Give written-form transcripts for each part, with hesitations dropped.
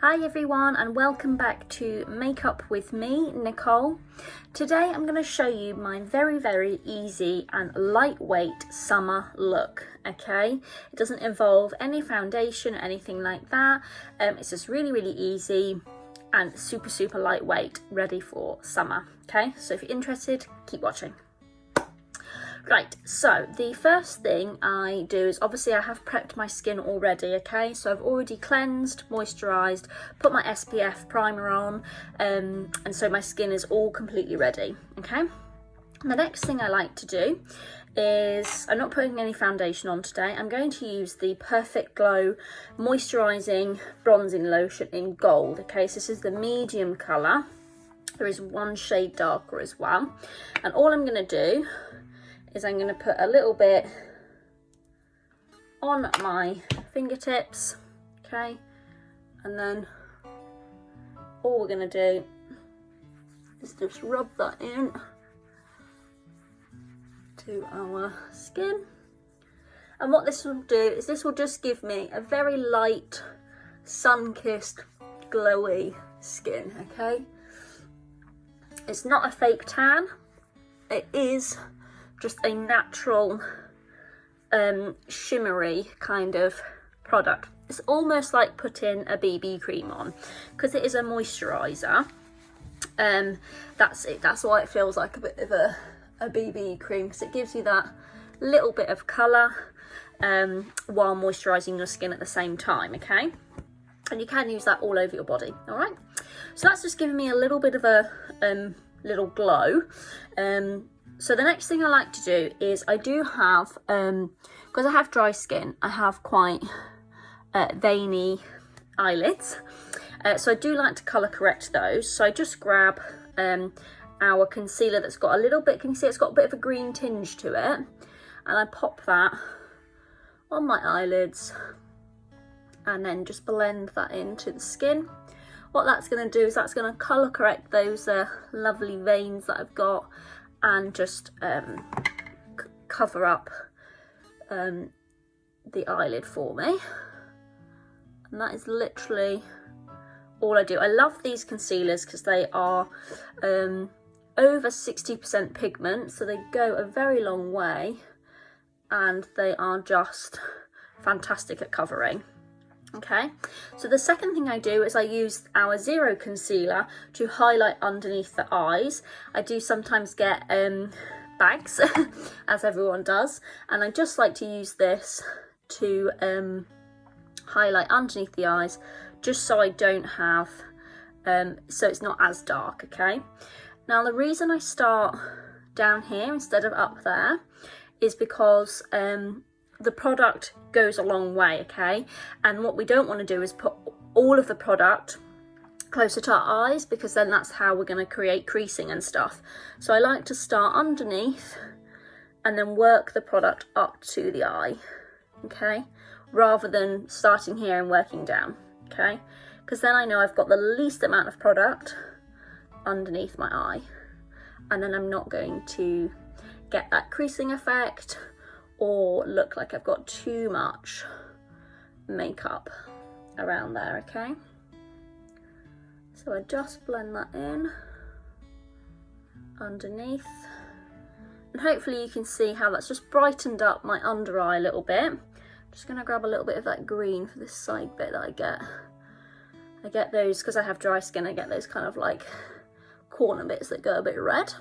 Hi everyone and welcome back to Makeup with me, Nicole. Today I'm going to show you my very easy and lightweight summer look, okay? It doesn't involve any foundation or anything like that. It's just really easy and super lightweight, ready for summer, okay? So if you're interested, keep watching. Right, so the first thing I do is obviously I have prepped my skin already, okay? So I've already cleansed, moisturised, put my SPF primer on, and so my skin is all completely ready, okay? The next thing I like to do is, I'm not putting any foundation on today, I'm going to use the Perfect Glow Moisturising Bronzing Lotion in gold, okay? So this is the medium colour. There is one shade darker as well. And all I'm going to do is I'm going to put a little bit on my fingertips, okay, and then all we're going to do is just rub that in to our skin. And what this will do is this will just give me a very light, sun-kissed, glowy skin, okay? It's not a fake tan, it is just a natural shimmery kind of product. It's almost like putting a BB cream on because it is a moisturiser. That's it, that's why it feels like a bit of a BB cream, because it gives you that little bit of colour while moisturising your skin at the same time, okay? And you can use that all over your body, all right? So that's just giving me a little bit of a little glow. So the next thing I like to do is I do have, because I have dry skin, I have quite veiny eyelids. So I do like to colour correct those. So I just grab our concealer that's got a little bit, can you see it's got a bit of a green tinge to it? And I pop that on my eyelids and then just blend that into the skin. What that's going to do is that's going to colour correct those lovely veins that I've got, and just cover up the eyelid for me. And that is literally all I do. I love these concealers because they are over 60% pigment, so they go a very long way and they are just fantastic at covering. Okay, so the second thing I do is I use our Zero concealer to highlight underneath the eyes. I do sometimes get bags, as everyone does, and I just like to use this to highlight underneath the eyes, just so I don't have, so it's not as dark, okay? Now the reason I start down here instead of up there is because the product goes a long way, okay? And what we don't want to do is put all of the product closer to our eyes, because then that's how we're going to create creasing and stuff. So I like to start underneath and then work the product up to the eye, okay? Rather than starting here and working down, okay? Because then I know I've got the least amount of product underneath my eye, and then I'm not going to get that creasing effect or look like I've got too much makeup around there, okay? So I just blend that in underneath, and hopefully you can see how that's just brightened up my under eye a little bit. Just gonna grab a little bit of that green for this side bit that I get. I get those, because I have dry skin, I get those kind of like corner bits that go a bit red.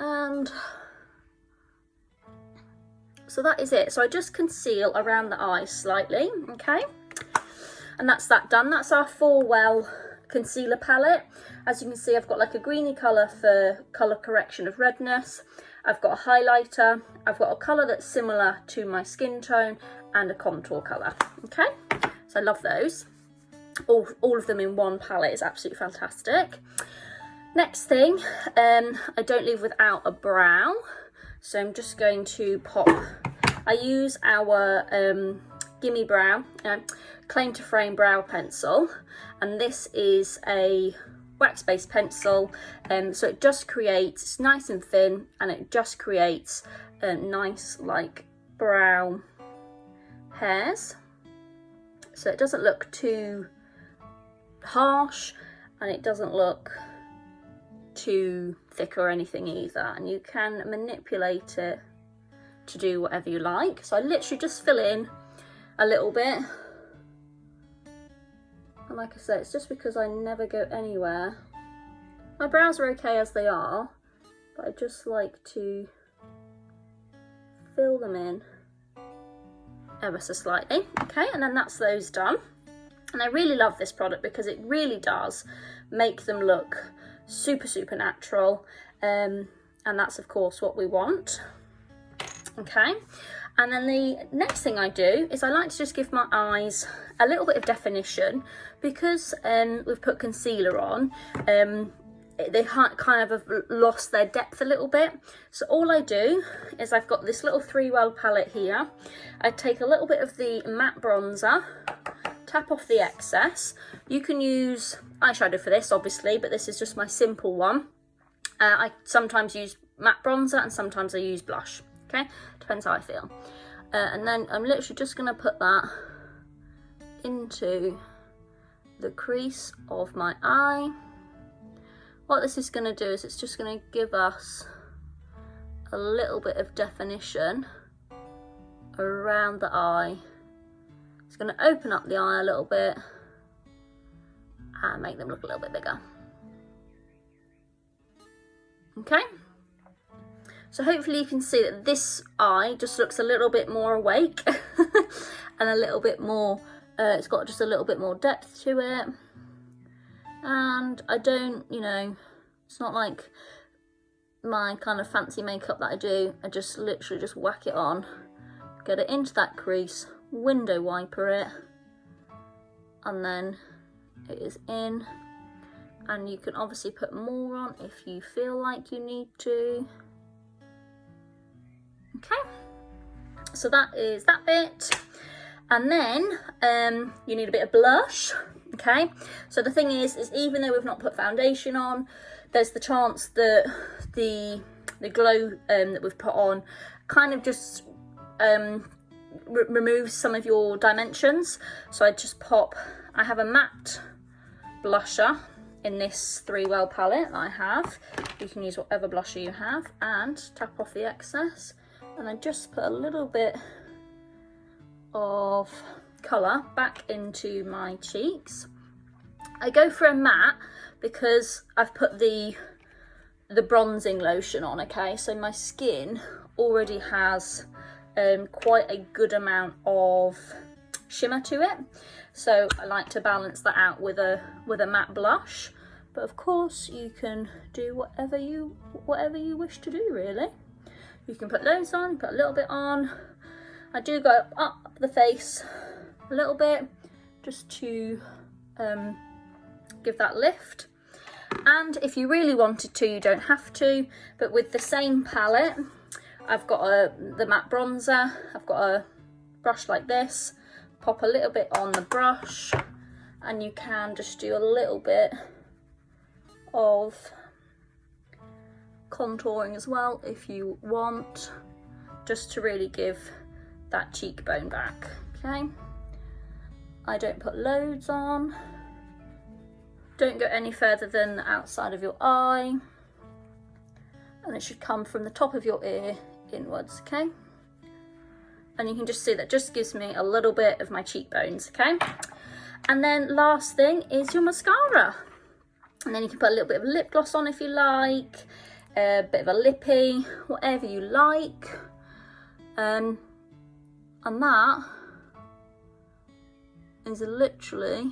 And so that is it. So I just conceal around the eye slightly, okay? And that's that done. That's our Full Well concealer palette. As you can see, I've got like a greeny colour for colour correction of redness. I've got a highlighter. I've got a colour that's similar to my skin tone, and a contour colour, okay? So I love those. All of them in one palette is absolutely fantastic. Next thing, I don't leave without a brow. So I'm just going to pop, I use our Gimme Brow, Claim to Frame brow pencil, and this is a wax-based pencil, so it just creates, it's nice and thin, and it just creates nice like brow hairs. So it doesn't look too harsh and it doesn't look too thick or anything either, and you can manipulate it to do whatever you like. So I literally just fill in a little bit, and like I said, it's just because I never go anywhere. My brows are okay as they are, but I just like to fill them in ever so slightly. Okay, and then that's those done. And I really love this product because it really does make them look super, super natural. And that's of course what we want. Okay, and then the next thing I do is I like to just give my eyes a little bit of definition, because we've put concealer on. They kind of have lost their depth a little bit. So all I do is I've got this little 3-well palette here. I take a little bit of the matte bronzer, tap off the excess. You can use eyeshadow for this obviously, but this is just my simple one. I sometimes use matte bronzer and sometimes I use blush. Okay, depends how I feel. And then I'm literally just going to put that into the crease of my eye. What this is going to do is it's just going to give us a little bit of definition around the eye. It's going to open up the eye a little bit and make them look a little bit bigger. Okay, so hopefully you can see that this eye just looks a little bit more awake and a little bit more, it's got just a little bit more depth to it. And I don't, you know, it's not like my kind of fancy makeup that I do. I just literally just whack it on, get it into that crease, window wiper it, and then it is in. And you can obviously put more on if you feel like you need to. Okay, so that is that bit. And then you need a bit of blush. Okay, so the thing is even though we've not put foundation on, there's the chance that the glow that we've put on kind of just removes some of your dimensions. So I just pop, I have a matte blusher in this 3-well palette that I have. You can use whatever blusher you have, and tap off the excess, and I just put a little bit of colour back into my cheeks. I go for a matte because I've put the bronzing lotion on. Okay, so my skin already has quite a good amount of shimmer to it, so I like to balance that out with a matte blush. But of course you can do whatever you wish to do, really. You can put loads on, put a little bit on. I do go up the face a little bit just to give that lift. And if you really wanted to, you don't have to, but with the same palette, I've got the matte bronzer, I've got a brush like this, pop a little bit on the brush, and you can just do a little bit of contouring as well if you want, just to really give that cheekbone back. Okay, I don't put loads on. Don't go any further than the outside of your eye, and it should come from the top of your ear inwards. Okay, and you can just see that just gives me a little bit of my cheekbones. Okay, and then last thing is your mascara, and then you can put a little bit of lip gloss on if you like, a bit of a lippy, whatever you like, and that is literally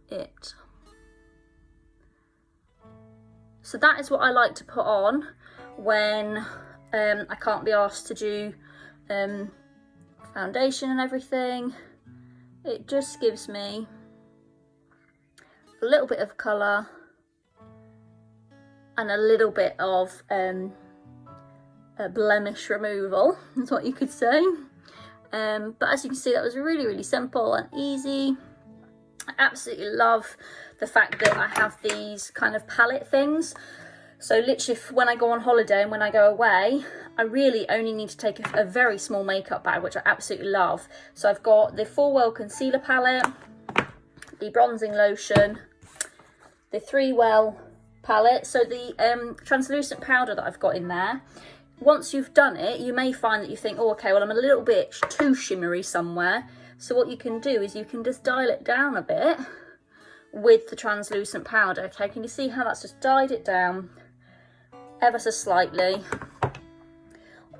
it. So that is what I like to put on when I can't be asked to do foundation and everything. It just gives me a little bit of colour and a little bit of a blemish removal, is what you could say. But as you can see, that was really, really simple and easy. I absolutely love the fact that I have these kind of palette things. So literally when I go on holiday and when I go away, I really only need to take a very small makeup bag, which I absolutely love. So I've got the 4Well concealer palette, the bronzing lotion, the 3Well palette. So the translucent powder that I've got in there, once you've done it, you may find that you think, oh, okay, well, I'm a little bit too shimmery somewhere. So what you can do is you can just dial it down a bit with the translucent powder. Okay, can you see how that's just dyed it down ever so slightly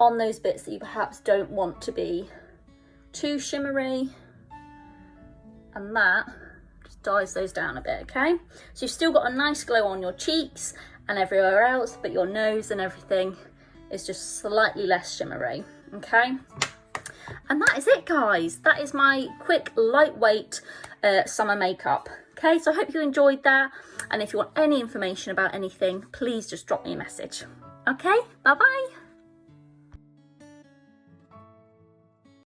on those bits that you perhaps don't want to be too shimmery, and that just dyes those down a bit. Okay, so you've still got a nice glow on your cheeks and everywhere else, but your nose and everything is just slightly less shimmery. Okay, and that is it, guys. That is my quick lightweight summer makeup. Okay, so I hope you enjoyed that, and if you want any information about anything, please just drop me a message. Okay, bye bye.